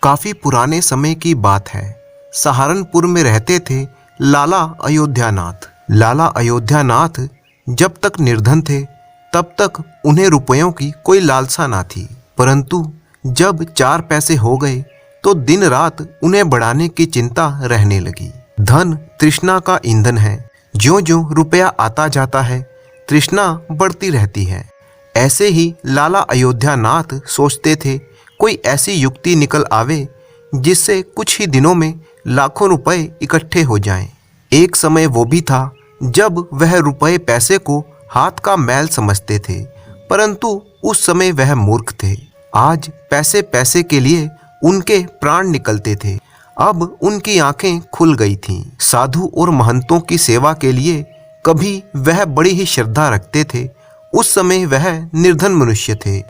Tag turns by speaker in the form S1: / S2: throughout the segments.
S1: काफी पुराने समय की बात है। सहारनपुर में रहते थे लाला अयोध्यानाथ। लाला अयोध्यानाथ जब तक निर्धन थे तब तक उन्हें रुपयों की कोई लालसा ना थी, परंतु जब 4 पैसे हो गए तो दिन रात उन्हें बढ़ाने की चिंता रहने लगी। धन तृष्णा का ईंधन है। ज्यों-ज्यों रुपया आता जाता है तृष्णा बढ़ती रहती है। ऐसे ही लाला अयोध्यानाथ सोचते थे कोई ऐसी युक्ति निकल आवे जिससे कुछ ही दिनों में लाखों रुपए इकट्ठे हो जाएं। एक समय वो भी था जब वह रुपए पैसे को हाथ का मैल समझते थे, परंतु उस समय वह मूर्ख थे। आज पैसे पैसे के लिए उनके प्राण निकलते थे। अब उनकी आंखें खुल गई थीं। साधु और महंतों की सेवा के लिए कभी वह बड़ी ही श्रद्धा रखते थे। उस समय वह निर्धन मनुष्य थे,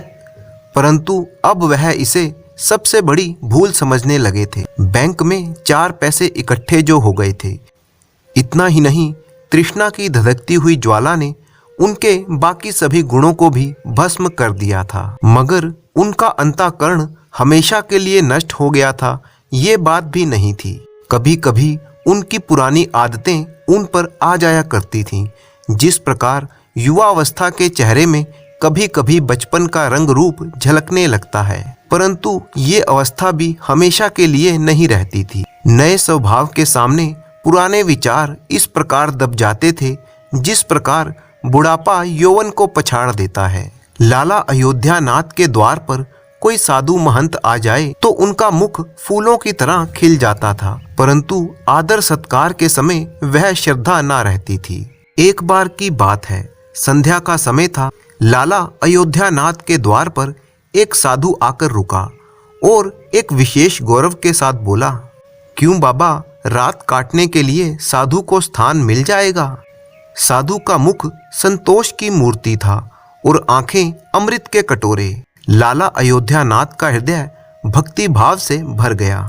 S1: परंतु अब वह इसे सबसे बड़ी भूल समझने लगे थे। बैंक में 4 पैसे इकट्ठे जो हो गए थे, इतना ही नहीं, तृष्णा की धधकती हुई ज्वाला ने उनके बाकी सभी गुणों को भी भस्म कर दिया था। मगर उनका अंतःकरण हमेशा के लिए नष्ट हो गया था, ये बात भी नहीं थी। कभी कभी उनकी पुरानी आदतें उन पर आ जाया करती थीं। जिस प्रकार युवावस्था के चेहरे में कभी कभी बचपन का रंग रूप झलकने लगता है, परंतु ये अवस्था भी हमेशा के लिए नहीं रहती थी। नए स्वभाव के सामने पुराने विचार इस प्रकार दब जाते थे जिस प्रकार बुढ़ापा यौवन को पछाड़ देता है। लाला अयोध्यानाथ के द्वार पर कोई साधु महंत आ जाए तो उनका मुख फूलों की तरह खिल जाता था, परंतु आदर सत्कार के समय वह श्रद्धा ना रहती थी। एक बार की बात है, संध्या का समय था। लाला अयोध्यानाथ के द्वार पर एक साधु आकर रुका और एक विशेष गौरव के साथ बोला, क्यों बाबा, रात काटने के लिए साधु को स्थान मिल जाएगा। साधु का मुख संतोष की मूर्ति था और आंखें अमृत के कटोरे। लाला अयोध्यानाथ का हृदय भक्ति भाव से भर गया।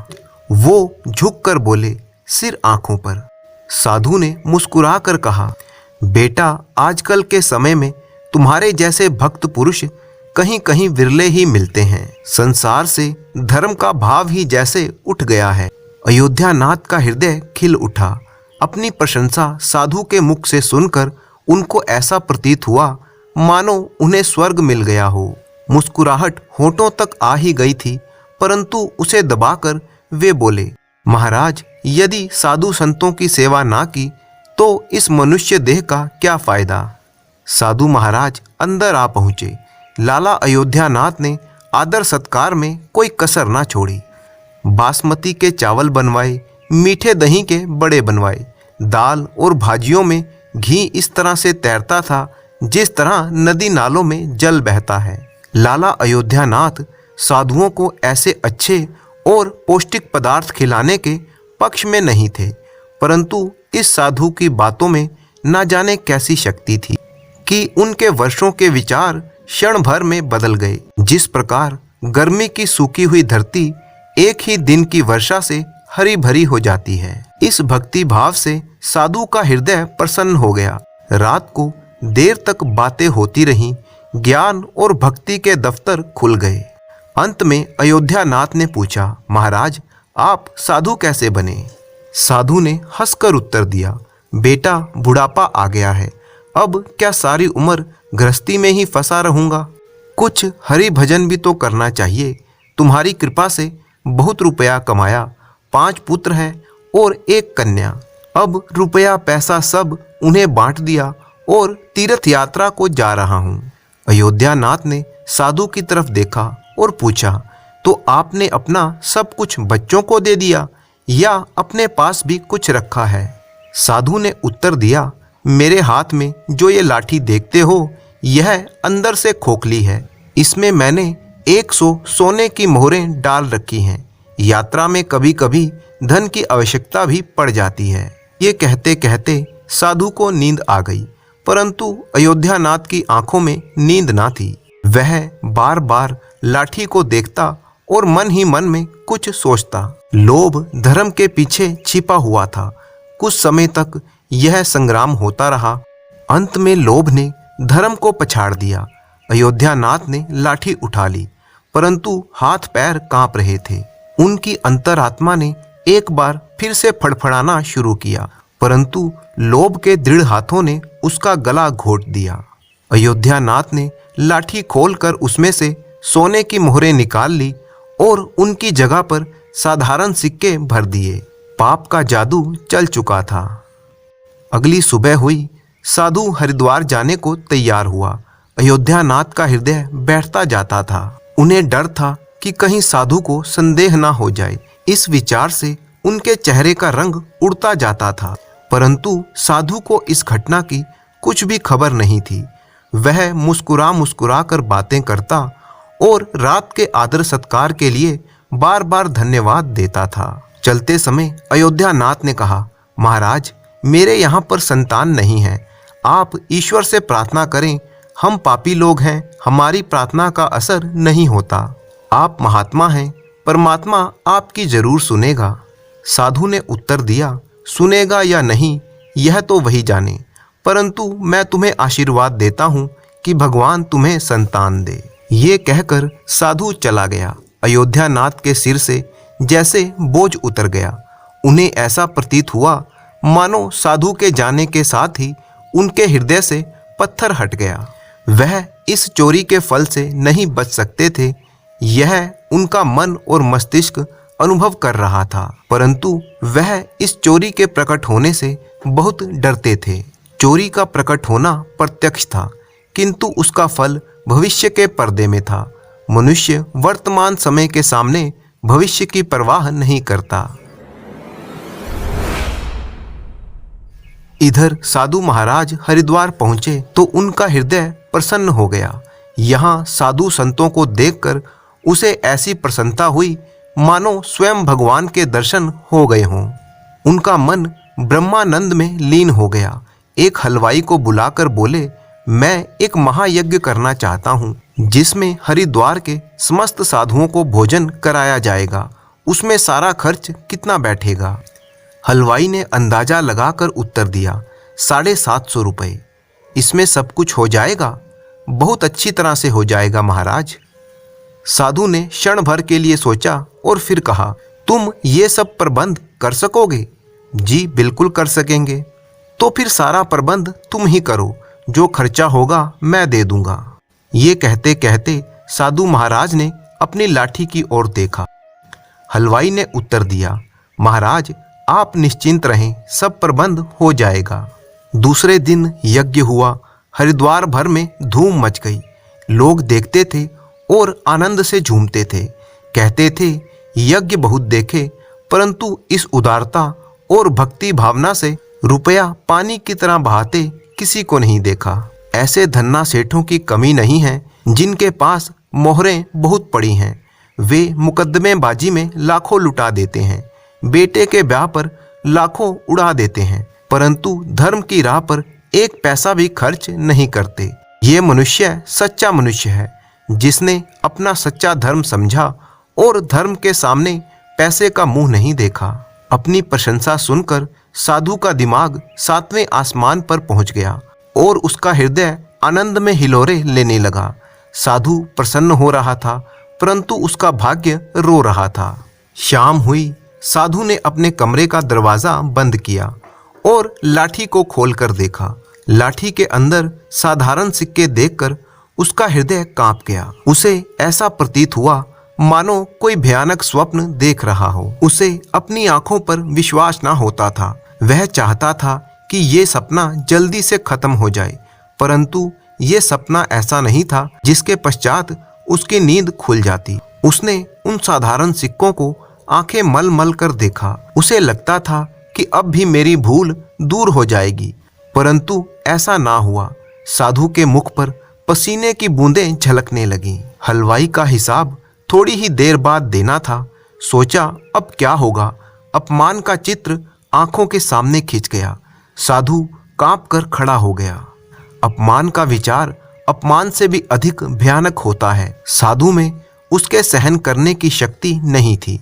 S1: वो झुककर बोले, सिर आंखों पर। साधु ने मुस्कुरा कर कहा, बेटा, आजकल के समय में तुम्हारे जैसे भक्त पुरुष कहीं कहीं विरले ही मिलते हैं। संसार से धर्म का भाव ही जैसे उठ गया है। अयोध्यानाथ का हृदय खिल उठा। अपनी प्रशंसा साधु के मुख से सुनकर उनको ऐसा प्रतीत हुआ मानो उन्हें स्वर्ग मिल गया हो। मुस्कुराहट होठों तक आ ही गई थी, परंतु उसे दबाकर वे बोले, महाराज, यदि साधु संतों की सेवा ना की तो इस मनुष्य देह का क्या फायदा। साधु महाराज अंदर आ पहुंचे। लाला अयोध्यानाथ ने आदर सत्कार में कोई कसर ना छोड़ी। बासमती के चावल बनवाए, मीठे दही के बड़े बनवाए। दाल और भाजियों में घी इस तरह से तैरता था जिस तरह नदी नालों में जल बहता है। लाला अयोध्यानाथ साधुओं को ऐसे अच्छे और पौष्टिक पदार्थ खिलाने के पक्ष में नहीं थे, परंतु इस साधु की बातों में न जाने कैसी शक्ति थी कि उनके वर्षों के विचार क्षण भर में बदल गए। जिस प्रकार गर्मी की सूखी हुई धरती एक ही दिन की वर्षा से हरी भरी हो जाती है, इस भक्ति भाव से साधु का हृदय प्रसन्न हो गया। रात को देर तक बातें होती रहीं। ज्ञान और भक्ति के दफ्तर खुल गए। अंत में अयोध्यानाथ ने पूछा, महाराज, आप साधु कैसे बने। साधु ने हंसकर उत्तर दिया, बेटा, बुढ़ापा आ गया है, अब क्या सारी उम्र गृहस्थी में ही फंसा रहूंगा। कुछ हरि भजन भी तो करना चाहिए। तुम्हारी कृपा से बहुत रुपया कमाया, 5 पुत्र हैं और 1 कन्या। अब रुपया पैसा सब उन्हें बांट दिया और तीर्थ यात्रा को जा रहा हूँ। अयोध्यानाथ ने साधु की तरफ देखा और पूछा, तो आपने अपना सब कुछ बच्चों को दे दिया या अपने पास भी कुछ रखा है। साधु ने उत्तर दिया, मेरे हाथ में जो ये लाठी देखते हो यह अंदर से खोखली है। इसमें मैंने 100 सोने की मोहरें डाल रखी हैं। यात्रा में कभी कभी धन की आवश्यकता भी पड़ जाती है। ये कहते कहते साधु को नींद आ गई, परंतु अयोध्यानाथ की आंखों में नींद ना थी। वह बार बार लाठी को देखता और मन ही मन में कुछ सोचता। लोभ धर्म के पीछे छिपा हुआ था। कुछ समय तक यह संग्राम होता रहा। अंत में लोभ ने धर्म को पछाड़ दिया। अयोध्यानाथ ने लाठी उठा ली, परंतु हाथ पैर कांप रहे थे। उनकी अंतरात्मा ने एक बार फिर से फड़फड़ाना शुरू किया, परंतु लोभ के दृढ़ हाथों ने उसका गला घोट दिया। अयोध्यानाथ ने लाठी खोलकर उसमें से सोने की मोहरें निकाल ली और उनकी जगह पर साधारण सिक्के भर दिए। पाप का जादू चल चुका था। अगली सुबह हुई, साधु हरिद्वार जाने को तैयार हुआ। अयोध्यानाथ का हृदय बैठता जाता था। उन्हें डर था कि कहीं साधु को संदेह ना हो जाए। इस विचार से उनके चेहरे का रंग उड़ता जाता था, परंतु साधु को इस घटना की कुछ भी खबर नहीं थी। वह मुस्कुरा मुस्कुरा कर बातें करता और रात के आदर सत्कार के लिए बार बार धन्यवाद देता था। चलते समय अयोध्यानाथ ने कहा, महाराज, मेरे यहाँ पर संतान नहीं है। आप ईश्वर से प्रार्थना करें। हम पापी लोग हैं, हमारी प्रार्थना का असर नहीं होता। आप महात्मा हैं, परमात्मा आपकी जरूर सुनेगा। साधु ने उत्तर दिया, सुनेगा या नहीं यह तो वही जाने, परंतु मैं तुम्हें आशीर्वाद देता हूँ कि भगवान तुम्हें संतान दे। ये कहकर साधु चला गया। अयोध्यानाथ के सिर से जैसे बोझ उतर गया। उन्हें ऐसा प्रतीत हुआ मानो साधु के जाने के साथ ही उनके हृदय से पत्थर हट गया। वह इस चोरी के फल से नहीं बच सकते थे, यह उनका मन और मस्तिष्क अनुभव कर रहा था, परंतु वह इस चोरी के प्रकट होने से बहुत डरते थे। चोरी का प्रकट होना प्रत्यक्ष था, किंतु उसका फल भविष्य के पर्दे में था। मनुष्य वर्तमान समय के सामने भविष्य की परवाह नहीं करता। इधर साधु महाराज हरिद्वार पहुंचे तो उनका हृदय प्रसन्न हो गया। यहाँ साधु संतों को देखकर उसे ऐसी प्रसन्नता हुई मानो स्वयं भगवान के दर्शन हो गए हों। उनका मन ब्रह्मानंद में लीन हो गया। एक हलवाई को बुलाकर बोले, मैं एक महायज्ञ करना चाहता हूँ, जिसमें हरिद्वार के समस्त साधुओं को भोजन कराया जाएगा। उसमें सारा खर्च कितना बैठेगा? हलवाई ने अंदाजा लगाकर उत्तर दिया, 750 रुपये। इसमें सब कुछ हो जाएगा? बहुत अच्छी तरह से हो जाएगा महाराज। साधु ने क्षण भर के लिए सोचा और फिर कहा, तुम ये सब प्रबंध कर सकोगे? जी बिल्कुल कर सकेंगे। तो फिर सारा प्रबंध तुम ही करो, जो खर्चा होगा मैं दे दूंगा। ये कहते कहते साधु महाराज ने अपनी लाठी की ओर देखा। हलवाई ने उत्तर दिया, महाराज आप निश्चिंत रहें, सब प्रबंध हो जाएगा। दूसरे दिन यज्ञ हुआ। हरिद्वार भर में धूम मच गई। लोग देखते थे और आनंद से झूमते थे। कहते थे, यज्ञ बहुत देखे, परंतु इस उदारता और भक्ति भावना से रुपया पानी की तरह बहाते किसी को नहीं देखा। ऐसे धन्ना सेठों की कमी नहीं है जिनके पास मोहरें बहुत पड़ी हैं। वे मुकद्दमेबाजी में लाखों लुटा देते हैं, बेटे के ब्याह पर लाखों उड़ा देते हैं, परंतु धर्म की राह पर एक पैसा भी खर्च नहीं करते। ये मनुष्य सच्चा मनुष्य है, जिसने अपना सच्चा धर्म समझा और धर्म के सामने पैसे का मुंह नहीं देखा। अपनी प्रशंसा सुनकर साधु का दिमाग 7वें आसमान पर पहुंच गया और उसका हृदय आनंद में हिलोरे लेने लगा। साधु प्रसन्न हो रहा था, परंतु उसका भाग्य रो रहा था। शाम हुई। साधु ने अपने कमरे का दरवाजा बंद किया और लाठी को खोलकर देखा। लाठी के अंदर साधारण सिक्के देखकर उसका हृदय कांप गया। उसे ऐसा प्रतीत हुआ मानो कोई भयानक स्वप्न देख रहा हो। उसे अपनी आंखों पर विश्वास ना होता था। वह चाहता था कि ये सपना जल्दी से खत्म हो जाए, परंतु ये सपना ऐसा नहीं था जिसके पश्चात उसकी नींद खुल जाती। उसने उन साधारण सिक्कों को आंखें मल मल कर देखा। उसे लगता था कि अब भी मेरी भूल दूर हो जाएगी, परंतु ऐसा ना हुआ। साधु के मुख पर पसीने की बूंदें झलकने लगीं। हलवाई का हिसाब थोड़ी ही देर बाद देना था। सोचा अब क्या होगा। अपमान का चित्र आंखों के सामने खिंच गया। साधु कांप कर खड़ा हो गया। अपमान का विचार अपमान से भी अधिक भयानक होता है। साधु में उसके सहन करने की शक्ति नहीं थी।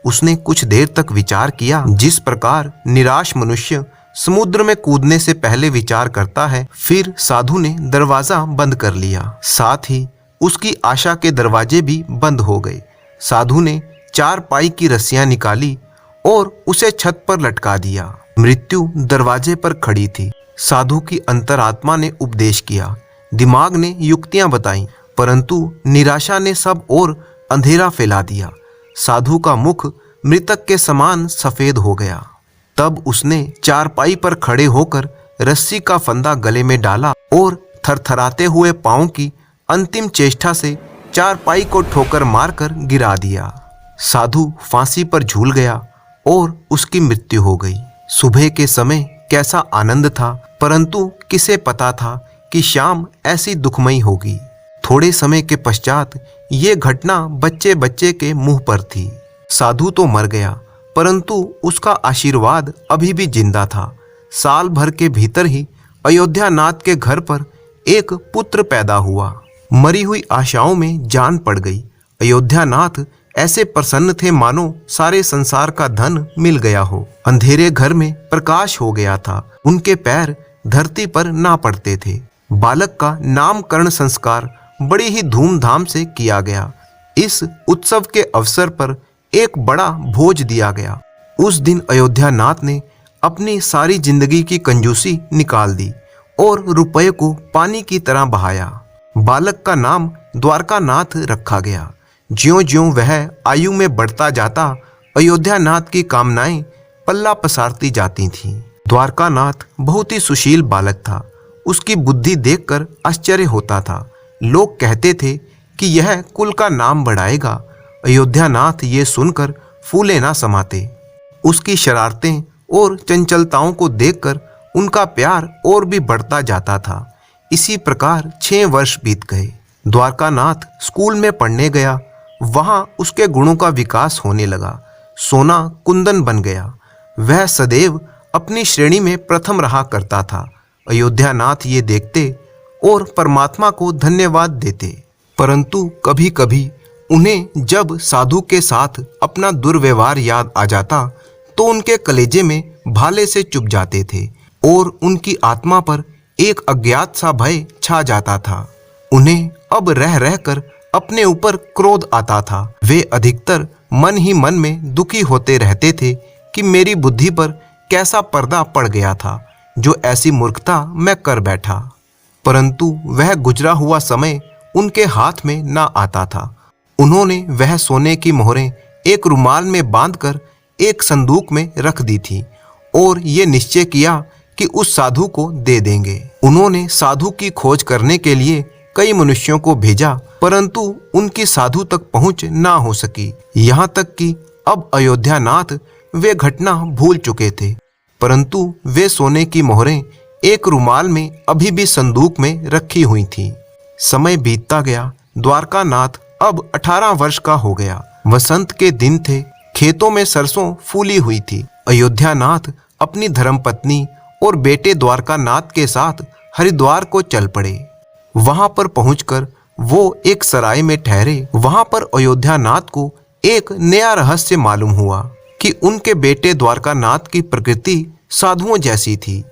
S1: उसने कुछ देर तक विचार किया, जिस प्रकार निराश मनुष्य समुद्र में कूदने से पहले विचार करता है। फिर साधु ने दरवाजा बंद कर लिया। साथ ही उसकी आशा के दरवाजे भी बंद हो गए। साधु ने 4 पाई की रस्सियां निकाली और उसे छत पर लटका दिया। मृत्यु दरवाजे पर खड़ी थी। साधु की अंतरात्मा ने उपदेश किया, दिमाग ने युक्तियां बताई, परंतु निराशा ने सब और अंधेरा फैला दिया। साधु का मुख मृतक के समान सफेद हो गया। तब उसने चारपाई पर खड़े होकर रस्सी का फंदा गले में डाला और थरथराते हुए पांव की अंतिम चेष्टा से चारपाई को ठोकर मारकर गिरा दिया। साधु फांसी पर झूल गया और उसकी मृत्यु हो गई। सुबह के समय कैसा आनंद था, परंतु किसे पता था कि शाम ऐसी दुखमयी होगी। थोड़े समय के पश्चात ये घटना बच्चे बच्चे के मुंह पर थी। साधु तो मर गया, परंतु उसका आशीर्वाद अभी भी जिंदा था। साल भर के भीतर ही अयोध्यानाथ के घर पर एक पुत्र पैदा हुआ। मरी हुई आशाओं में जान पड़ गई। अयोध्यानाथ ऐसे प्रसन्न थे मानो सारे संसार का धन मिल गया हो। अंधेरे घर में प्रकाश हो गया था। उनके पैर धरती पर ना पड़ते थे। बालक का नामकरण संस्कार बड़ी ही धूमधाम से किया गया। इस उत्सव के अवसर पर एक बड़ा भोज दिया गया। उस दिन अयोध्यानाथ ने अपनी सारी जिंदगी की कंजूसी निकाल दी और रुपये को पानी की तरह बहाया। बालक का नाम द्वारकानाथ रखा गया। ज्यों-ज्यों वह आयु में बढ़ता जाता, अयोध्यानाथ की कामनाएं पल्ला पसारती जाती थीं। द्वारकानाथ बहुत ही सुशील बालक था। उसकी बुद्धि देखकर आश्चर्य होता था। लोग कहते थे कि यह कुल का नाम बढ़ाएगा। अयोध्यानाथ ये सुनकर फूले ना समाते। उसकी शरारतें और चंचलताओं को देखकर उनका प्यार और भी बढ़ता जाता था। इसी प्रकार 6 वर्ष बीत गए। द्वारकानाथ स्कूल में पढ़ने गया। वहां उसके गुणों का विकास होने लगा। सोना कुंदन बन गया। वह सदैव अपनी श्रेणी में प्रथम रहा करता था। अयोध्यानाथ ये देखते और परमात्मा को धन्यवाद देते, परंतु कभी कभी उन्हें जब साधु के साथ अपना दुर्व्यवहार याद आ जाता तो उनके कलेजे में भाले से चुभ जाते थे और उनकी आत्मा पर एक अज्ञात सा भय छा जाता था। उन्हें अब रह रहकर अपने ऊपर क्रोध आता था। वे अधिकतर मन ही मन में दुखी होते रहते थे कि मेरी बुद्धि पर कैसा पर्दा पड़ गया था जो ऐसी मूर्खता मैं कर बैठा। परंतु वह गुजरा हुआ समय उनके हाथ में ना आता था। उन्होंने वह सोने की मोहरें एक रुमाल में बांधकर एक संदूक में रख दी थी और ये निश्चय किया कि उस साधु को दे देंगे। उन्होंने साधु की खोज करने के लिए कई मनुष्यों को भेजा, परंतु उनकी साधु तक पहुंच ना हो सकी। यहाँ तक कि अब अयोध्यानाथ वे घटना भूल चुके थे, परंतु वे सोने की मोहरें एक रुमाल में अभी भी संदूक में रखी हुई थी। समय बीतता गया। द्वारकानाथ अब 18 वर्ष का हो गया। वसंत के दिन थे। खेतों में सरसों फूली हुई थी। अयोध्यानाथ अपनी धर्मपत्नी और बेटे द्वारकानाथ के साथ हरिद्वार को चल पड़े। वहां पर पहुंचकर वो एक सराय में ठहरे। वहां पर अयोध्यानाथ को एक नया रहस्य मालूम हुआ कि उनके बेटे द्वारकानाथ की प्रकृति साधुओं जैसी थी।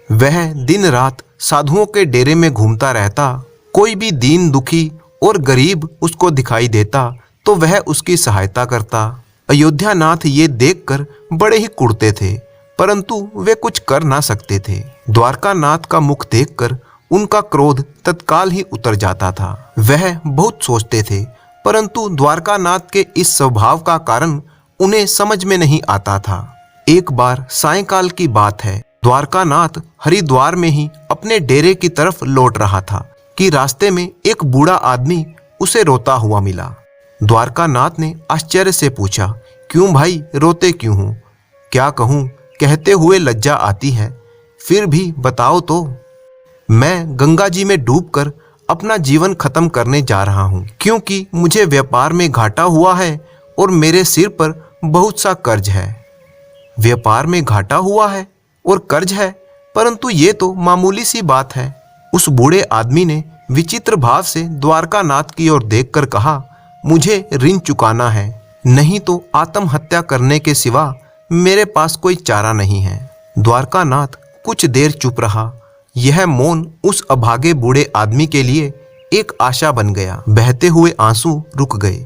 S1: वह दिन रात साधुओं के डेरे में घूमता रहता। कोई भी दीन दुखी और गरीब उसको दिखाई देता तो वह उसकी सहायता करता। अयोध्यानाथ ये देखकर बड़े ही कुढ़ते थे, परंतु वे कुछ कर ना सकते थे। द्वारकानाथ का मुख देखकर उनका क्रोध तत्काल ही उतर जाता था। वह बहुत सोचते थे, परंतु द्वारकानाथ के इस स्वभाव का कारण उन्हें समझ में नहीं आता था। एक बार सायंकाल की बात है। द्वारकानाथ हरिद्वार में ही अपने डेरे की तरफ लौट रहा था कि रास्ते में एक बूढ़ा आदमी उसे रोता हुआ मिला। द्वारकानाथ ने आश्चर्य से पूछा, क्यों भाई, रोते क्यों हो? क्या कहूँ, कहते हुए लज्जा आती है। फिर भी बताओ तो। मैं गंगा जी में डूबकर अपना जीवन खत्म करने जा रहा हूँ, क्योंकि मुझे व्यापार में घाटा हुआ है और मेरे सिर पर बहुत सा कर्ज है। व्यापार में घाटा हुआ है और कर्ज है, परंतु ये तो मामूली सी बात है। उस बूढ़े आदमी ने विचित्र भाव से द्वारकानाथ की ओर देखकर कहा, मुझे ऋण चुकाना है, नहीं तो आत्महत्या करने के सिवा मेरे पास कोई चारा नहीं है। द्वारकानाथ कुछ देर चुप रहा। यह मौन उस अभागे बूढ़े आदमी के लिए एक आशा बन गया। बहते हुए आंसू रुक गए।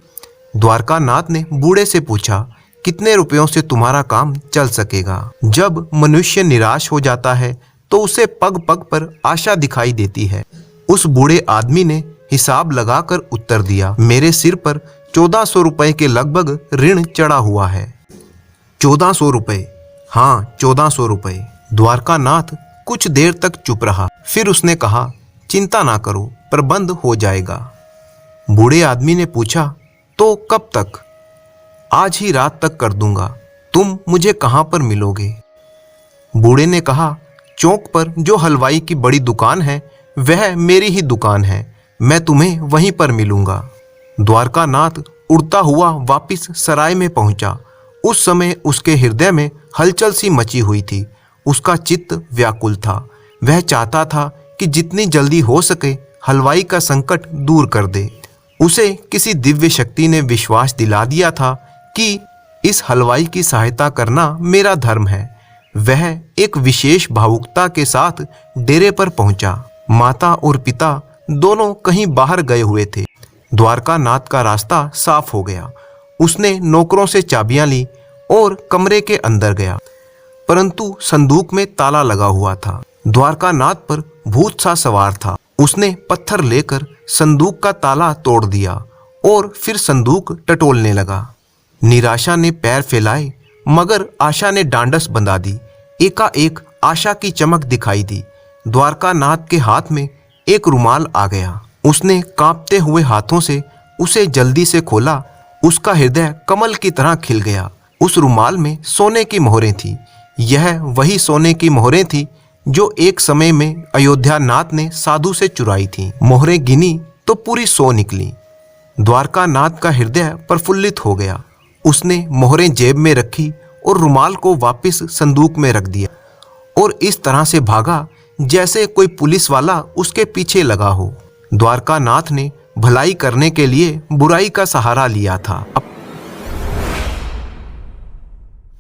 S1: द्वारकानाथ ने बूढ़े से पूछा, कितने रुपयों से तुम्हारा काम चल सकेगा? जब मनुष्य निराश हो जाता है तो उसे पग पग पर आशा दिखाई देती है। उस बूढ़े आदमी ने हिसाब लगाकर उत्तर दिया, मेरे सिर पर 1400 रुपए के लगभग ऋण चढ़ा हुआ है। 1400 रुपए? हाँ, 1400 रुपए। द्वारकानाथ कुछ देर तक चुप रहा, फिर उसने कहा, चिंता ना करो, प्रबंध हो जाएगा। बूढ़े आदमी ने पूछा, तो कब तक? आज ही रात तक कर दूंगा। तुम मुझे कहाँ पर मिलोगे? बूढ़े ने कहा, चौक पर जो हलवाई की बड़ी दुकान है वह मेरी ही दुकान है, मैं तुम्हें वहीं पर मिलूंगा। द्वारकानाथ उड़ता हुआ वापिस सराय में पहुंचा। उस समय उसके हृदय में हलचल सी मची हुई थी। उसका चित्त व्याकुल था। वह चाहता था कि जितनी जल्दी हो सके हलवाई का संकट दूर कर दे। उसे किसी दिव्य शक्ति ने विश्वास दिला दिया था कि इस हलवाई की सहायता करना मेरा धर्म है। वह एक विशेष भावुकता के साथ डेरे पर पहुंचा। माता और पिता दोनों कहीं बाहर गए हुए थे। द्वारकानाथ का रास्ता साफ हो गया। उसने नौकरों से चाबियां ली और कमरे के अंदर गया, परंतु संदूक में ताला लगा हुआ था। द्वारकानाथ पर भूत सा सवार था। उसने पत्थर लेकर संदूक का ताला तोड़ दिया और फिर संदूक टटोलने लगा। निराशा ने पैर फैलाए मगर आशा ने डांडस बंधा दी। एकाएक आशा की चमक दिखाई दी। द्वारकानाथ के हाथ में एक रुमाल आ गया। उसने कांपते हुए हाथों से उसे जल्दी से खोला। उसका हृदय कमल की तरह खिल गया। उस रुमाल में सोने की मोहरें थी। यह वही सोने की मोहरें थी जो एक समय में अयोध्यानाथ ने साधु से चुराई थी। मोहरें गिनी तो पूरी 100 निकली। द्वारकानाथ का हृदय प्रफुल्लित हो गया। उसने मोहरें जेब में रखी और रुमाल को वापस संदूक में रख दिया और इस तरह से भागा जैसे कोई पुलिस वाला उसके पीछे लगा हो। द्वारकानाथ ने भलाई करने के लिए बुराई का सहारा लिया था।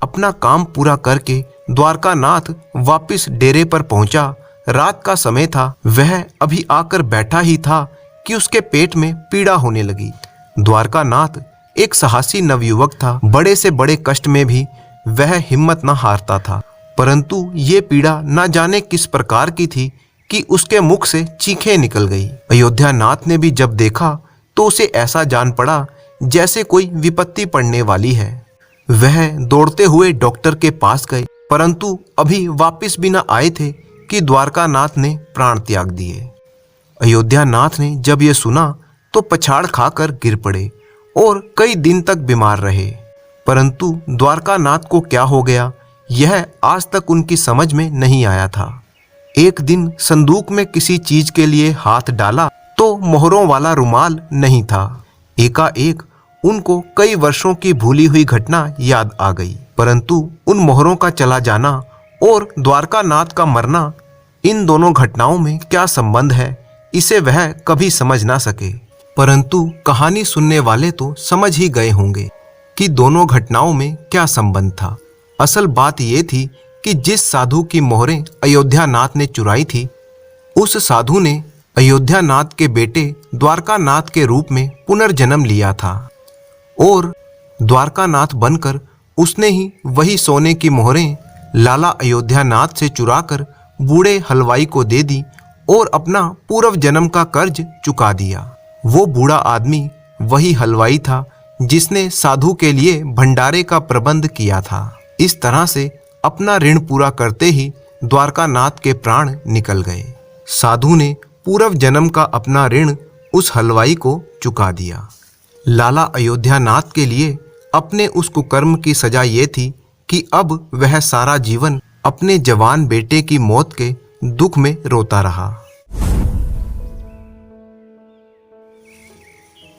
S1: अपना काम पूरा करके द्वारकानाथ वापस डेरे पर पहुंचा। रात का समय था। वह अभी आकर बैठा ही था कि उसके पेट में पीड़ा होने लगी। द्वारकानाथ एक साहसी नवयुवक था। बड़े से बड़े कष्ट में भी वह हिम्मत न हारता था, परंतु ये पीड़ा न जाने किस प्रकार की थी कि उसके मुख से चीखें निकल गई। अयोध्यानाथ ने भी जब देखा तो उसे ऐसा जान पड़ा जैसे कोई विपत्ति पड़ने वाली है। वह दौड़ते हुए डॉक्टर के पास गए, परंतु अभी वापस भी न आए थे कि द्वारकानाथ ने प्राण त्याग दिए। अयोध्यानाथ ने जब यह सुना तो पछाड़ खाकर गिर पड़े और कई दिन तक बीमार रहे। परंतु द्वारकानाथ को क्या हो गया यह आज तक उनकी समझ में नहीं आया था। एक दिन संदूक में किसी चीज के लिए हाथ डाला तो मोहरों वाला रुमाल नहीं था। एकाएक उनको कई वर्षों की भूली हुई घटना याद आ गई, परंतु उन मोहरों का चला जाना और द्वारकानाथ का मरना, इन दोनों घटनाओं में क्या संबंध है इसे वह कभी समझ ना सके। परंतु कहानी सुनने वाले तो समझ ही गए होंगे कि दोनों घटनाओं में क्या संबंध था। असल बात ये थी कि जिस साधु की मोहरें अयोध्यानाथ ने चुराई थी, उस साधु ने अयोध्यानाथ के बेटे द्वारकानाथ के रूप में पुनर्जन्म लिया था और द्वारकानाथ बनकर उसने ही वही सोने की मोहरें लाला अयोध्यानाथ से चुराकर बूढ़े हलवाई को दे दी और अपना पूर्व जन्म का कर्ज चुका दिया। वो बूढ़ा आदमी वही हलवाई था जिसने साधु के लिए भंडारे का प्रबंध किया था। इस तरह से अपना ऋण पूरा करते ही द्वारकानाथ के प्राण निकल गए। साधु ने पूर्व जन्म का अपना ऋण उस हलवाई को चुका दिया। लाला अयोध्यानाथ के लिए अपने उस कुकर्म की सजा ये थी कि अब वह सारा जीवन अपने जवान बेटे की मौत के दुख में रोता रहा।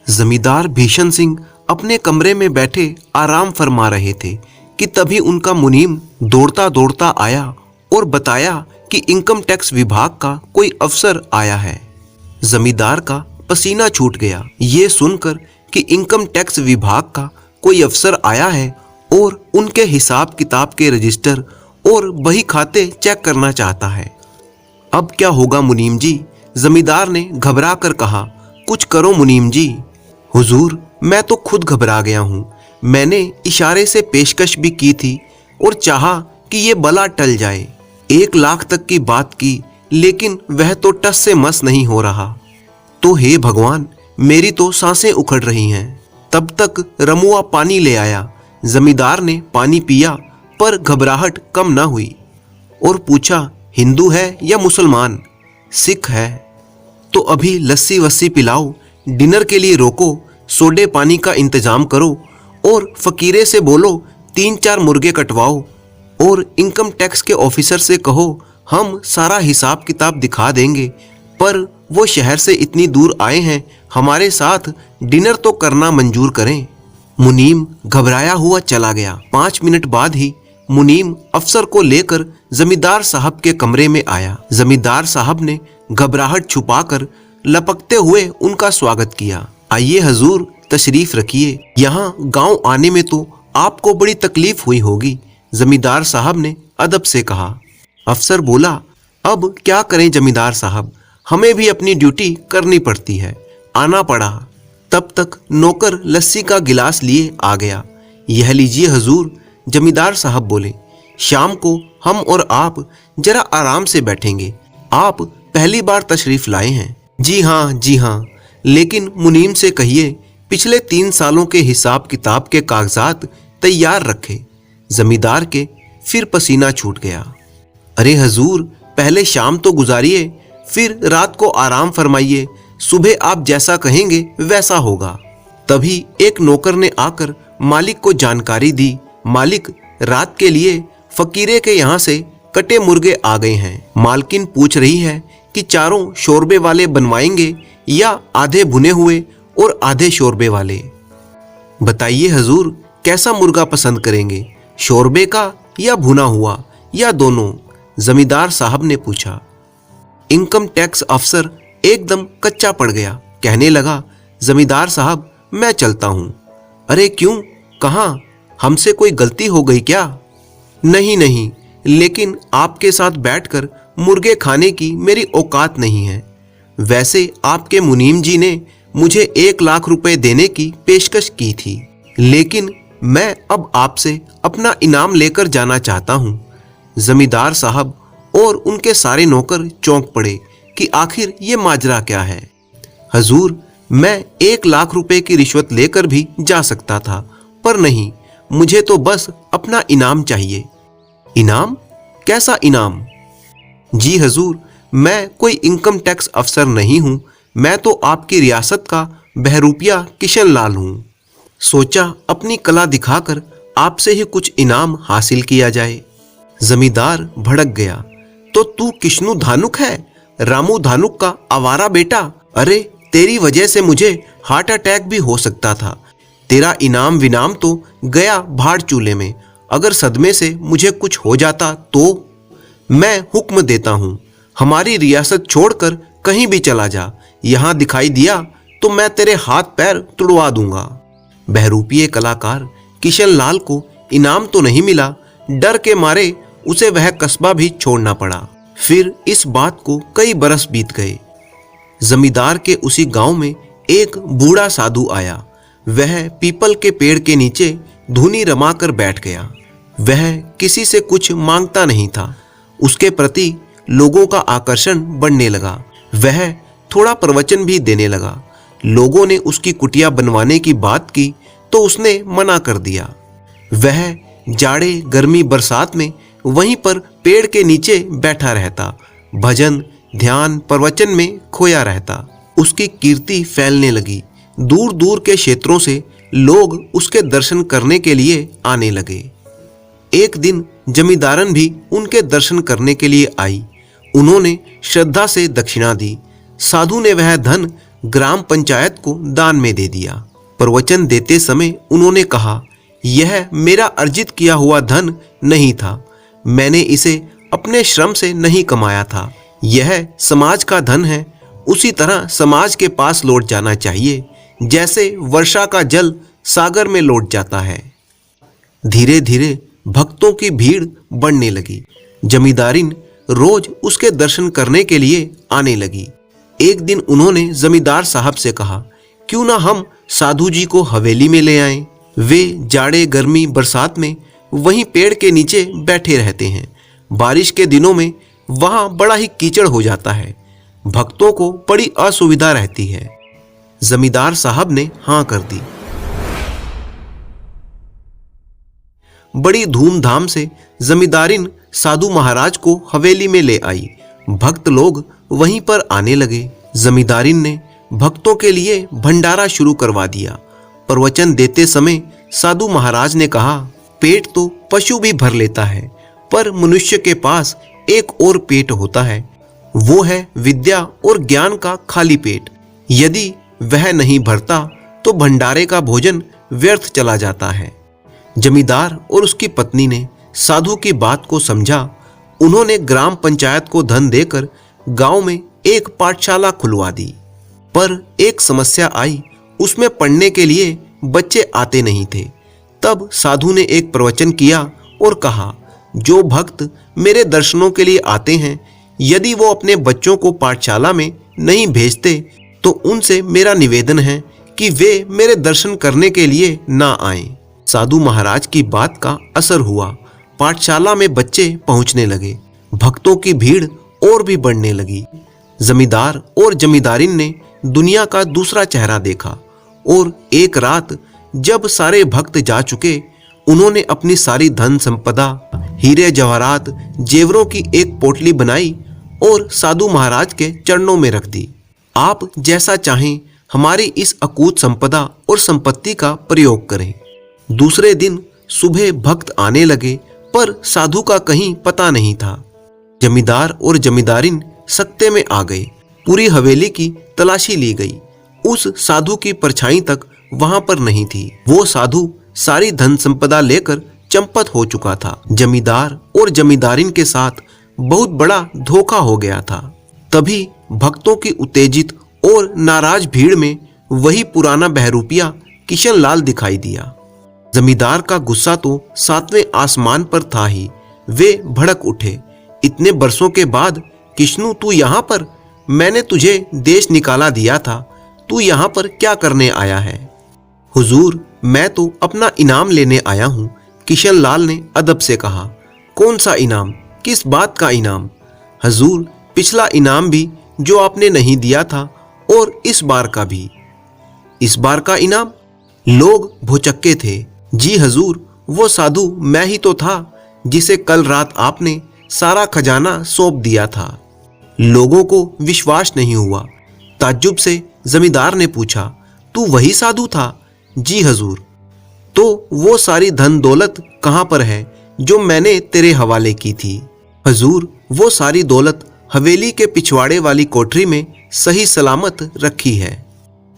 S1: जमींदार भीषण सिंह अपने कमरे में बैठे आराम फरमा रहे थे कि तभी उनका मुनीम दौड़ता दौड़ता आया और बताया कि इनकम टैक्स विभाग का कोई अफसर आया है। जमींदार का पसीना छूट गया ये सुनकर कि इनकम टैक्स विभाग का कोई अफसर आया है और उनके हिसाब किताब के रजिस्टर और बही खाते चेक करना चाहता है। अब क्या होगा मुनीम जी? जमींदार ने घबरा कर कहा। कुछ करो मुनीम जी। हुजूर, मैं तो खुद घबरा गया हूँ। मैंने इशारे से पेशकश भी की थी और चाहा कि ये बला टल जाए। 1 लाख तक की बात की, लेकिन वह तो टस से मस नहीं हो रहा। तो हे भगवान, मेरी तो सांसें उखड़ रही हैं। तब तक रमुआ पानी ले आया। जमींदार ने पानी पिया, पर घबराहट कम न हुई और पूछा, हिंदू है या मुसलमान? सिख है। तो अभी लस्सी वस्सी पिलाओ, डिनर के लिए रोको, सोडे पानी का इंतजाम करो और फकीरे से बोलो 3-4 मुर्गे कटवाओ और इनकम टैक्स के ऑफिसर से कहो हम सारा हिसाब किताब दिखा देंगे, पर वो शहर से इतनी दूर आए हैं, हमारे साथ डिनर तो करना मंजूर करें। मुनीम घबराया हुआ चला गया। 5 मिनट बाद ही मुनीम अफसर को लेकर जमींदार साहब के कमरे में आया। जमींदार साहब ने घबराहट छुपाकर लपकते हुए उनका स्वागत किया। आइए हजूर, तशरीफ रखिए। यहाँ गांव आने में तो आपको बड़ी तकलीफ हुई होगी, जमींदार साहब ने अदब से कहा। अफसर बोला, अब क्या करें जमींदार साहब, हमें भी अपनी ड्यूटी करनी पड़ती है, आना पड़ा। तब तक नौकर लस्सी का गिलास लिए आ गया। यह लीजिए हजूर, जमींदार साहब बोले। शाम को हम और आप जरा आराम से बैठेंगे। आप पहली बार तशरीफ लाए हैं। जी हाँ, लेकिन मुनीम से कहिए पिछले 3 सालों के हिसाब किताब के कागजात तैयार रखे। जमींदार के फिर पसीना छूट गया। अरे हजूर, पहले शाम तो गुजारिए, फिर रात को आराम फरमाइए, सुबह आप जैसा कहेंगे वैसा होगा। तभी एक नौकर ने आकर मालिक को जानकारी दी, मालिक, रात के लिए फकीरे के यहाँ से कटे मुर्गे आ गए हैं। मालकिन पूछ रही है कि चारों शोरबे वाले बनवाएंगे या आधे भुने हुए और आधे शोरबे वाले। बताइए हजूर, कैसा मुर्गा पसंद करेंगे, शोरबे का या भुना हुआ या दोनों? जमींदार साहब ने पूछा। इनकम टैक्स अफसर एकदम कच्चा पड़ गया। कहने लगा, जमींदार साहब, मैं चलता हूं। अरे क्यों, कहाँ, हमसे कोई गलती हो गई क्या? नहीं, लेकिन आपके साथ बैठकर मुर्गे खाने की मेरी औकात नहीं है। वैसे आपके मुनीम जी ने मुझे 1 लाख रुपए देने की पेशकश की थी, लेकिन मैं अब आपसे अपना इनाम लेकर जाना चाहता हूँ। जमींदार साहब और उनके सारे नौकर चौंक पड़े कि आखिर ये माजरा क्या है। हजूर, मैं 1 लाख रुपए की रिश्वत लेकर भी जा सकता था, पर नहीं, मुझे तो बस अपना इनाम चाहिए। इनाम? कैसा इनाम? जी हजूर, मैं कोई इनकम टैक्स अफसर नहीं हूँ, मैं तो आपकी रियासत का बहरूपिया किशन लाल हूँ। सोचा अपनी कला दिखाकर आपसे ही कुछ इनाम हासिल किया जाए। जमींदार भड़क गया। तो तू किश्नू धानुक है, रामू धानुक का आवारा बेटा? अरे तेरी वजह से मुझे हार्ट अटैक भी हो सकता था। तेरा इनाम विनाम तो गया भाड़ चूल्हे में। अगर सदमे से मुझे कुछ हो जाता तो? मैं हुक्म देता हूँ, हमारी रियासत छोड़कर कहीं भी चला जा, यहाँ दिखाई दिया तो मैं तेरे हाथ पैर तुड़वा दूंगा। बहरूपीय कलाकार किशन लाल को इनाम तो नहीं मिला, डर के मारे उसे वह कस्बा भी छोड़ना पड़ा। फिर इस बात को कई बरस बीत गए। जमींदार के उसी गांव में एक बूढ़ा साधु आया। वह पीपल के पेड़ के नीचे धुनी रमाकर बैठ गया। वह किसी से कुछ मांगता नहीं था। उसके प्रति लोगों का आकर्षण बढ़ने लगा। वह थोड़ा प्रवचन भी देने लगा। लोगों ने उसकी कुटिया बनवाने की बात की तो उसने मना कर दिया। वह जाड़े, गर्मी, बरसात में वहीं पर पेड़ के नीचे बैठा रहता, भजन, ध्यान, प्रवचन में खोया रहता। उसकी कीर्ति फैलने लगी। दूर दूर के क्षेत्रों से लोग उसके दर्शन करने के लिए आने लगे। एक दिन जमींदारन भी उनके दर्शन करने के लिए आई। उन्होंने श्रद्धा से दक्षिणा दी। साधु ने वह धन ग्राम पंचायत को दान में दे दिया। प्रवचन देते समय उन्होंने कहा, यह मेरा अर्जित किया हुआ धन नहीं था, मैंने इसे अपने श्रम से नहीं कमाया था। यह समाज का धन है। उसी तरह समाज के पास लौट जाना चाहिए, जैसे वर्षा का जल सागर में लौट जाता है। धीरे धीरे भक्तों की भीड़ बढ़ने लगी। जमींदारिन रोज उसके दर्शन करने के लिए आने लगी। एक दिन उन्होंने जमींदार साहब से कहा, क्यों ना हम साधु जी को हवेली में ले आए। वे जाड़े गर्मी बरसात में वहीं पेड़ के नीचे बैठे रहते हैं। बारिश के दिनों में वहां बड़ा ही कीचड़ हो जाता है। भक्तों को बड़ी असुविधा रहती है। जमींदार साहब ने हां कर दी। बड़ी धूमधाम से जमींदारिन साधु महाराज को हवेली में ले आई। भक्त लोग वहीं पर आने लगे। जमींदारिन ने भक्तों के लिए भंडारा शुरू करवा दिया। प्रवचन देते समय साधु महाराज ने कहा, पेट तो पशु भी भर लेता है, पर मनुष्य के पास एक और पेट होता है, वो है विद्या और ज्ञान का खाली पेट। यदि वह नहीं भरता तो भंडारे का भोजन व्यर्थ चला जाता है। जमींदार और उसकी पत्नी ने साधु की बात को समझा। उन्होंने ग्राम पंचायत को धन देकर गांव में एक पाठशाला खुलवा दी। पर एक समस्या आई, उसमें पढ़ने के लिए बच्चे आते नहीं थे। तब साधु ने एक प्रवचन किया और कहा, जो भक्त मेरे दर्शनों के लिए आते हैं, यदि वो अपने बच्चों को पाठशाला में नहीं भेजते तो उनसे मेरा निवेदन है कि वे मेरे दर्शन करने के लिए ना आएं। साधु महाराज की बात का असर हुआ। पाठशाला में बच्चे पहुंचने लगे। भक्तों की भीड़ और भी बढ़ने लगी। जमींदार और जमींदारिन ने दुनिया का दूसरा चेहरा देखा और एक रात जब सारे भक्त जा चुके, उन्होंने अपनी सारी धन संपदा, हीरे जवाहरात, जेवरों की एक पोटली बनाई और साधु महाराज के चरणों में रख दी। आप जैसा चाहें हमारी इस अकूत संपदा और संपत्ति का प्रयोग करें। दूसरे दिन सुबह भक्त आने लगे, पर साधु का कहीं पता नहीं था। जमींदार और जमींदारिन सकते में आ गए। पूरी हवेली की तलाशी ली गई। उस साधु की परछाई तक वहां पर नहीं थी। वो साधु सारी धन संपदा लेकर चंपत हो चुका था। जमींदार और जमींदारिन के साथ बहुत बड़ा धोखा हो गया था। तभी भक्तों की उत्तेजित और नाराज भीड़ में वही पुराना बहरूपिया किशन लाल दिखाई दिया। जमींदार का गुस्सा तो 7वें आसमान पर था ही। वे भड़क उठे, इतने बरसों के बाद किशनु तू यहाँ पर? मैंने तुझे देश निकाला दिया था, तू यहाँ पर क्या करने आया है? हुजूर, मैं तो अपना इनाम लेने आया हूँ, किशन लाल ने अदब से कहा। कौन सा इनाम? किस बात का इनाम? हुजूर, पिछला इनाम भी जो आपने नहीं दिया था और इस बार का भी। इस बार का इनाम? लोग भौचक्के थे। जी हुजूर, वो साधु मैं ही तो था जिसे कल रात आपने सारा खजाना सौंप दिया था। लोगों को विश्वास नहीं हुआ। ताज्जुब से जमींदार ने पूछा, तू वही साधु था? जी हुजूर। तो वो सारी धन दौलत कहाँ पर है जो मैंने तेरे हवाले की थी? हुजूर, वो सारी दौलत हवेली के पिछवाड़े वाली कोठरी में सही सलामत रखी है।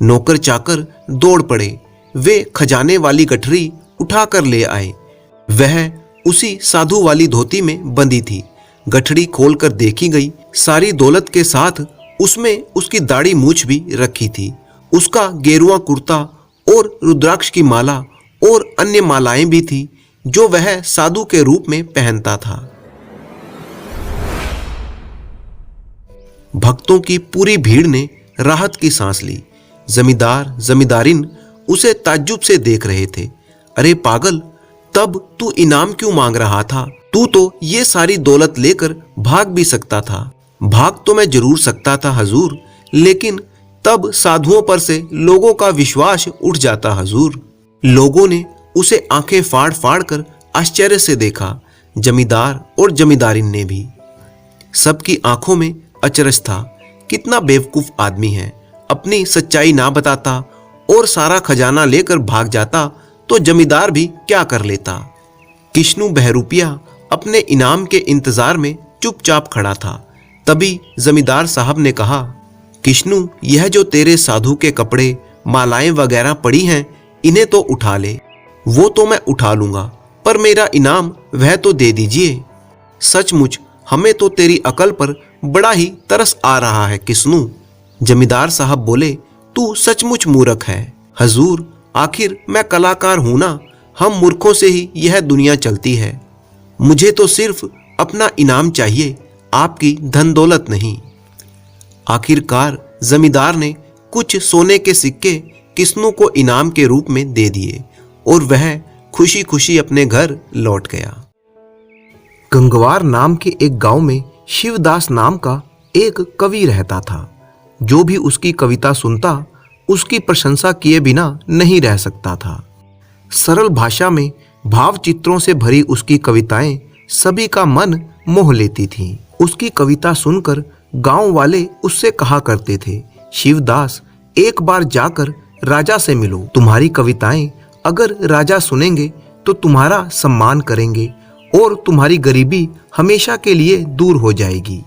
S1: नौकर चाकर दौड़ पड़े। वे खजाने वाली गठरी उठा कर ले आए। वह उसी साधु वाली धोती में बंधी थी। गठड़ी खोलकर देखी गई। सारी दौलत के साथ उसमें उसकी दाढ़ी मूछ भी रखी थी। उसका गेरुआ कुर्ता और रुद्राक्ष की माला और अन्य मालाएं भी थी जो वह साधु के रूप में पहनता था। भक्तों की पूरी भीड़ ने राहत की सांस ली। जमींदार जमींदारिन उसे ताज्जुब से देख रहे थे। अरे पागल, तब तू इनाम क्यों मांग रहा था? तू तो ये सारी दौलत लेकर भाग भी सकता था। भाग तो मैं जरूर सकता था हुजूर, लेकिन तब साधुओं पर से लोगों का विश्वास उठ जाता हुजूर। लोगों ने उसे आंखें फाड़ फाड़ कर आश्चर्य से देखा। जमींदार और जमींदारिन ने भी। सबकी आंखों में अचरज था। कितना बेवकूफ आदमी है। अपनी सच्चाई ना बताता और सारा खजाना लेकर भाग जाता तो जमींदार भी क्या कर लेता। किशनु बहरूपिया अपने इनाम के इंतजार में चुपचाप खड़ा था। तभी जमींदार साहब ने कहा, किशनु, यह जो तेरे साधु के कपड़े, मालाएं वगैरह पड़ी हैं, इन्हें तो उठा ले। वो तो मैं उठा लूंगा, पर मेरा इनाम वह तो दे दीजिए। सचमुच हमें तो तेरी अकल पर बड़ा ही तरस आ रहा है किशनु। जमींदार साहब बोले, तू सचमुच मूर्ख है। हुजूर, आखिर मैं कलाकार हूं ना। हम मूर्खों से ही यह दुनिया चलती है। मुझे तो सिर्फ अपना इनाम चाहिए, आपकी धन दौलत नहीं। आखिरकार जमींदार ने कुछ सोने के सिक्के किस्नू को इनाम के रूप में दे दिए और वह खुशी खुशी अपने घर लौट गया। गंगवार नाम के एक गांव में शिवदास नाम का एक कवि रहता था। जो भी उसकी कविता सुनता उसकी प्रशंसा किए बिना नहीं रह सकता था। सरल भाषा में भाव चित्रों से भरी उसकी कविताएं सभी का मन मोह लेती थीं। उसकी कविता सुनकर गांव वाले उससे कहा करते थे, शिवदास एक बार जाकर राजा से मिलो। तुम्हारी कविताएं अगर राजा सुनेंगे तो तुम्हारा सम्मान करेंगे और तुम्हारी गरीबी हमेशा के लिए दूर हो जाएगी।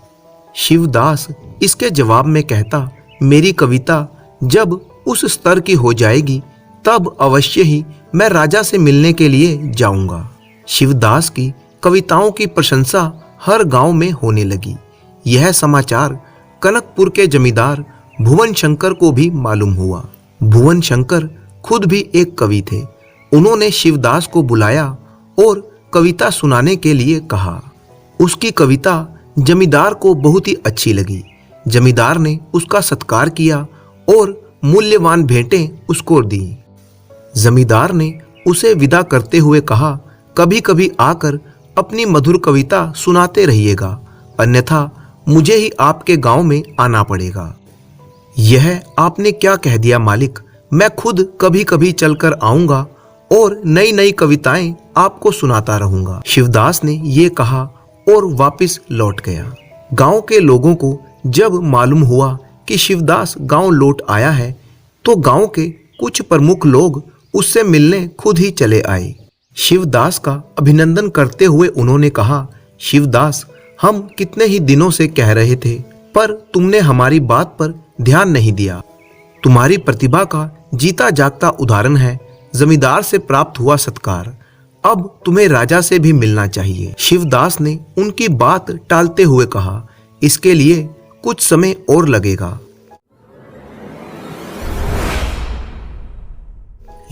S1: शिवदास इसके जवाब में कहता, मेरी कविता जब उस स्तर की हो जाएगी तब अवश्य ही मैं राजा से मिलने के लिए जाऊंगा। शिवदास की कविताओं की प्रशंसा हर गांव में होने लगी। यह समाचार कनकपुर के जमींदार भुवन शंकर को भी मालूम हुआ। भुवन शंकर खुद भी एक कवि थे। उन्होंने शिवदास को बुलाया और कविता सुनाने के लिए कहा। उसकी कविता जमींदार को बहुत ही अच्छी लगी। जमींदार ने उसका सत्कार किया और मूल्यवान भेंटें उसको दी। जमींदार ने उसे विदा करते हुए कहा, कभी कभी आकर अपनी मधुर कविता सुनाते रहिएगा, अन्यथा मुझे ही आपके गांव में आना पड़ेगा। यह आपने क्या कह दिया मालिक, मैं खुद कभी कभी चलकर आऊंगा और नई नई कविताएं आपको सुनाता रहूंगा। शिवदास ने ये कहा और वापस लौट गया। गांव के लोगों को जब मालूम हुआ कि शिवदास गांव लौट आया है तो गांव के कुछ प्रमुख लोग उससे मिलने खुद ही चले आए। शिवदास का अभिनंदन करते हुए उन्होंने कहा, शिवदास हम कितने ही दिनों से कह रहे थे पर तुमने हमारी बात पर ध्यान नहीं दिया। तुम्हारी प्रतिभा का जीता जागता उदाहरण है जमींदार से प्राप्त हुआ सत्कार। अब तुम्हें राजा से भी मिलना चाहिए। शिवदास ने उनकी बात टालते हुए कहा, इसके लिए कुछ समय और लगेगा।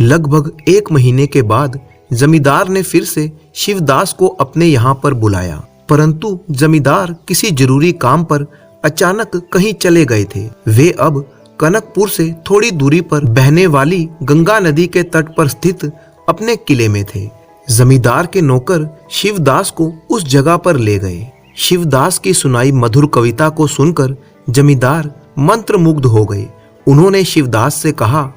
S1: लगभग 1 महीने के बाद जमींदार ने फिर से शिवदास को अपने यहाँ पर बुलाया, परंतु जमींदार किसी जरूरी काम पर अचानक कहीं चले गए थे। वे अब कनकपुर से थोड़ी दूरी पर बहने वाली गंगा नदी के तट पर स्थित अपने किले में थे। जमींदार के नौकर शिवदास को उस जगह पर ले गए। शिवदास की सुनाई मधुर कविता को सुनकर जमींदार मंत्रमुग्ध हो गए। उन्होंने शिवदास से कहा,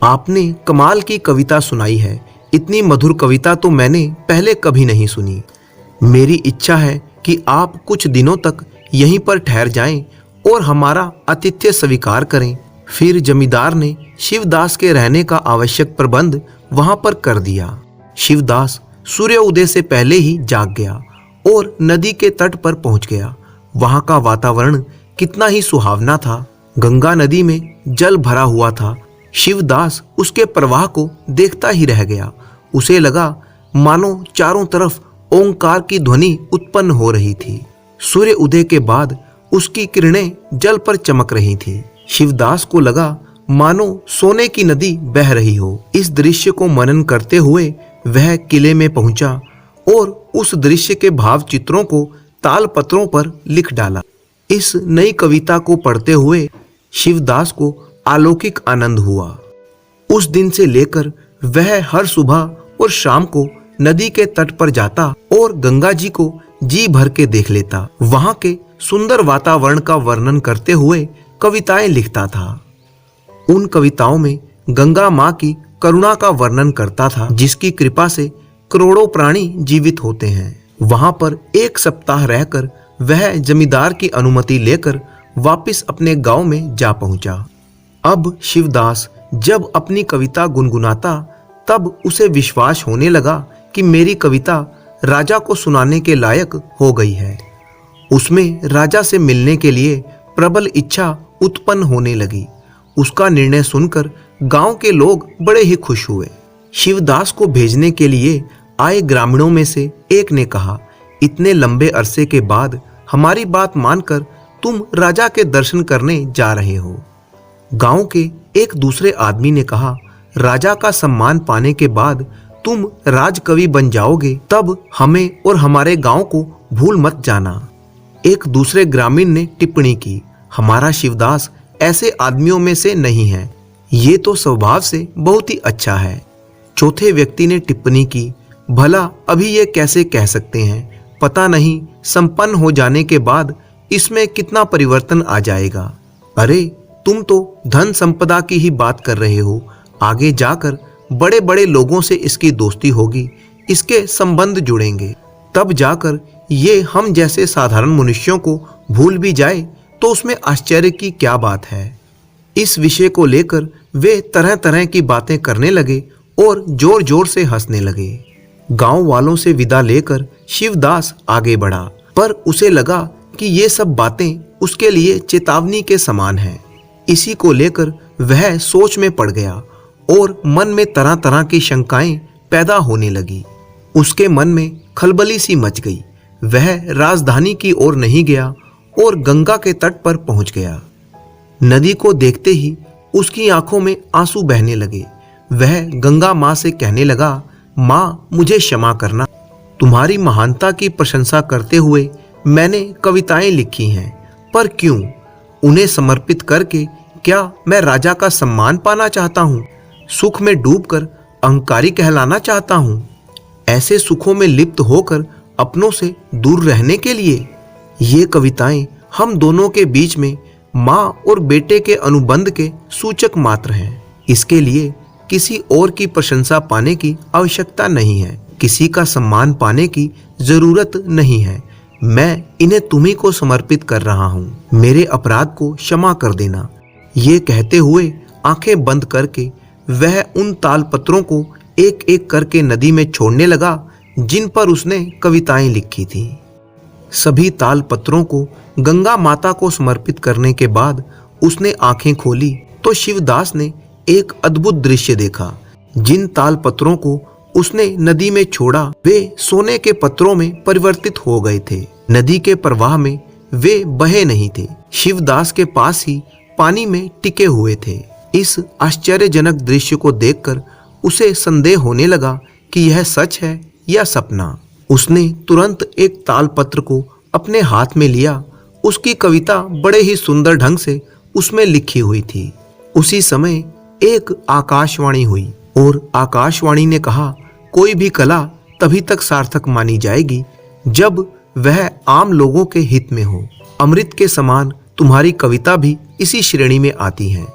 S1: आपने कमाल की कविता सुनाई है। इतनी मधुर कविता तो मैंने पहले कभी नहीं सुनी। मेरी इच्छा है कि आप कुछ दिनों तक यहीं पर ठहर जाएं और हमारा आतिथ्य स्वीकार करें। फिर जमींदार ने शिवदास के रहने का आवश्यक प्रबंध वहां पर कर दिया। शिवदास सूर्य उदय से पहले ही जाग गया और नदी के तट पर पहुंच गया। वहां का वातावरण कितना ही सुहावना था। गंगा नदी में जल भरा हुआ था। शिवदास उसके प्रवाह को देखता ही रह गया। उसे लगा मानो चारों तरफ ओंकार की ध्वनि उत्पन्न हो रही थी। सूर्य उदय के बाद उसकी किरणें जल पर चमक रही थी। शिवदास को लगा मानो सोने की नदी बह रही हो। इस दृश्य को मनन करते हुए वह किले में पहुंचा और उस दृश्य के भाव चित्रों को ताल पत्रों पर लिख डाला। इस नई कविता को पढ़ते हुए शिवदास को अलौकिक आनंद हुआ। उस दिन से लेकर वह हर सुबह और शाम को नदी के तट पर जाता और गंगा जी को जी भर के देख लेता। वहां के सुंदर वातावरण का वर्णन करते हुए कविताएं लिखता था। उन कविताओं में गंगा माँ की करुणा का वर्णन करता था, जिसकी कृपा से करोड़ों प्राणी जीवित होते हैं। वहां पर 1 सप्ताह रहकर वह जमींदार की अनुमति लेकर वापस अपने गांव में जा पहुंचा। अब शिवदास जब अपनी कविता गुनगुनाता तब उसे विश्वास होने लगा कि मेरी कविता राजा को सुनाने के लायक हो गई है। उसमें राजा से मिलने के लिए प्रबल इच्छा उत्पन्न होने लगी। उसका निर्णय सुनकर गांव के लोग बड़े ही खुश हुए। शिवदास को भेजने के लिए आए ग्रामीणों में से एक ने कहा, इतने लंबे अरसे के बाद हमारी बात मानकर तुम राजा के दर्शन करने जा रहे हो। गांव के एक दूसरे आदमी ने कहा, राजा का सम्मान पाने के बाद तुम राजकवि बन जाओगे, तब हमें और हमारे गांव को भूल मत जाना। एक दूसरे ग्रामीण ने टिप्पणी की, हमारा शिवदास ऐसे आदमियों में से नहीं है। ये तो स्वभाव से बहुत ही अच्छा है। चौथे व्यक्ति ने टिप्पणी की, भला अभी ये कैसे कह सकते हैं, पता नहीं संपन्न हो जाने के बाद इसमें कितना परिवर्तन आ जाएगा। अरे तुम तो धन संपदा की ही बात कर रहे हो, आगे जाकर बड़े बड़े लोगों से इसकी दोस्ती होगी, इसके संबंध जुड़ेंगे, तब जाकर ये हम जैसे साधारण मनुष्यों को भूल भी जाए तो उसमें आश्चर्य की क्या बात है। इस विषय को लेकर वे तरह तरह की बातें करने लगे और जोर जोर से हंसने लगे। गांव वालों से विदा लेकर शिवदास आगे बढ़ा, पर उसे लगा कि ये सब बातें उसके लिए चेतावनी के समान हैं। इसी को लेकर वह सोच में पड़ गया और मन में तरह तरह की शंकाएं पैदा होने लगी। उसके मन में खलबली सी मच गई। वह राजधानी की ओर नहीं गया और गंगा के तट पर पहुंच गया। नदी को देखते ही उसकी आंखों में आंसू बहने लगे। वह गंगा माँ से कहने लगा, माँ मुझे क्षमा करना, तुम्हारी महानता की प्रशंसा करते हुए मैंने कविताएं लिखी हैं, पर क्यों? उन्हें समर्पित करके क्या मैं राजा का सम्मान पाना चाहता हूँ? सुख में डूबकर अहंकारी कहलाना चाहता हूँ? ऐसे सुखों में लिप्त होकर अपनों से दूर रहने के लिए? ये कविताएं हम दोनों के बीच में माँ और बेटे के अनुबंध के सूचक मात्र हैं। इसके लिए किसी और की प्रशंसा पाने की आवश्यकता नहीं है, किसी का सम्मान पाने की जरूरत नहीं है। मैं इन्हें तुम्ही को समर्पित कर रहा हूँ, मेरे अपराध को क्षमा कर देना। ये कहते हुए आंखें बंद करके वह उन तालपत्रों को एक एक करके नदी में छोड़ने लगा जिन पर उसने कविताएं लिखी थी। सभी तालपत्रों को गंगा माता को समर्पित करने के बाद उसने आंखें खोली तो शिवदास ने एक अद्भुत दृश्य देखा। जिन तालपत्रों को उसने नदी में छोड़ा वे सोने के पत्रों में परिवर्तित हो गए थे। नदी के प्रवाह में वे बहे नहीं थे, शिवदास के पास ही पानी में टिके हुए थे। इस आश्चर्यजनक दृश्य को देखकर उसे संदेह होने लगा कि यह सच है या सपना। उसने तुरंत एक तालपत्र को अपने हाथ में लिया। उसकी कविता बड़े ही सुंदर ढंग से उसमें लिखी हुई थी। उसी समय एक आकाशवाणी हुई और आकाशवाणी ने कहा, कोई भी कला तभी तक सार्थक मानी जाएगी जब वह आम लोगों के हित में हो। अमृत के समान तुम्हारी कविता भी इसी श्रेणी में आती है।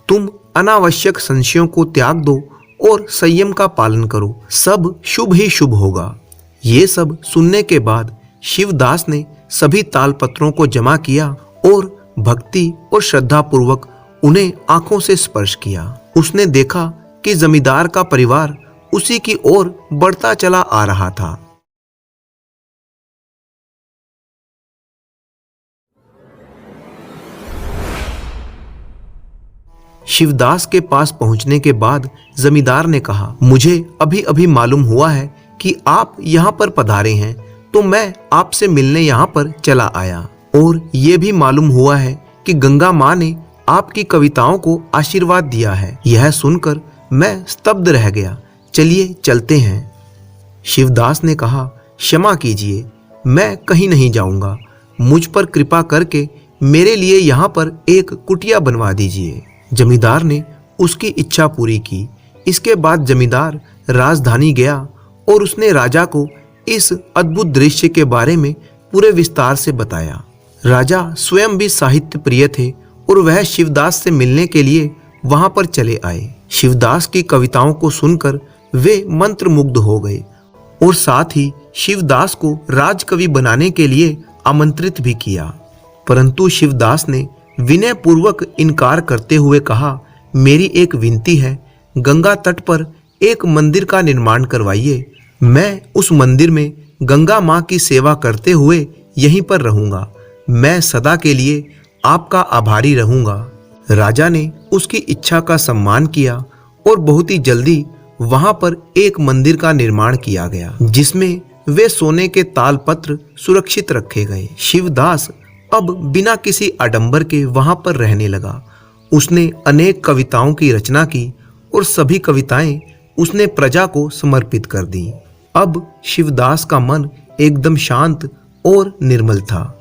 S1: तुम अनावश्यक संशयों को त्याग दो और संयम का पालन करो, सब शुभ ही शुभ होगा। ये सब सुनने के बाद शिवदास ने सभी तालपत्रों को जमा किया और भक्ति और श्रद्धा पूर्वक उन्हें आंखों से स्पर्श किया। उसने देखा कि जमींदार का परिवार उसी की ओर बढ़ता चला आ रहा था। शिवदास के पास पहुंचने के बाद जमींदार ने कहा, मुझे अभी अभी मालूम हुआ है कि आप यहाँ पर पधारे हैं, तो मैं आपसे मिलने यहाँ पर चला आया। और ये भी मालूम हुआ है कि गंगा माँ ने आपकी कविताओं को आशीर्वाद दिया है। यह सुनकर मैं स्तब्ध रह गया। चलिए चलते हैं। शिवदास ने कहा, क्षमा कीजिए, मैं कहीं नहीं जाऊंगा। मुझ पर कृपा करके मेरे लिए यहाँ पर एक कुटिया बनवा दीजिए। जमींदार ने उसकी इच्छा पूरी की। इसके बाद जमींदार राजधानी गया और उसने राजा को इस अद्भुत दृश्य के बारे में पूरे विस्तार से बताया। राजा स्वयं भी साहित्य प्रिय थे और वह शिवदास से मिलने के लिए वहां पर चले आए। शिवदास की कविताओं को सुनकर वे मंत्रमुग्ध हो गए और साथ ही शिवदास को राजकवि बनाने के लिए आमंत्रित भी किया। परंतु शिवदास ने विनय पूर्वक इनकार करते हुए कहा, मेरी एक विनती है, गंगा तट पर एक मंदिर का निर्माण करवाइए। मैं उस मंदिर में गंगा माँ की सेवा करते हुए यहीं पर रहूंगा। मैं सदा के लिए आपका आभारी रहूंगा। राजा ने उसकी इच्छा का सम्मान किया और बहुत ही जल्दी वहां पर एक मंदिर का निर्माण किया गया, जिसमें वे सोने के तालपत्र सुरक्षित रखे गए। शिवदास अब बिना किसी आडंबर के वहां पर रहने लगा। उसने अनेक कविताओं की रचना की और सभी कविताएं उसने प्रजा को समर्पित कर दी। अब शिवदास का मन एकदम शांत और निर्मल था।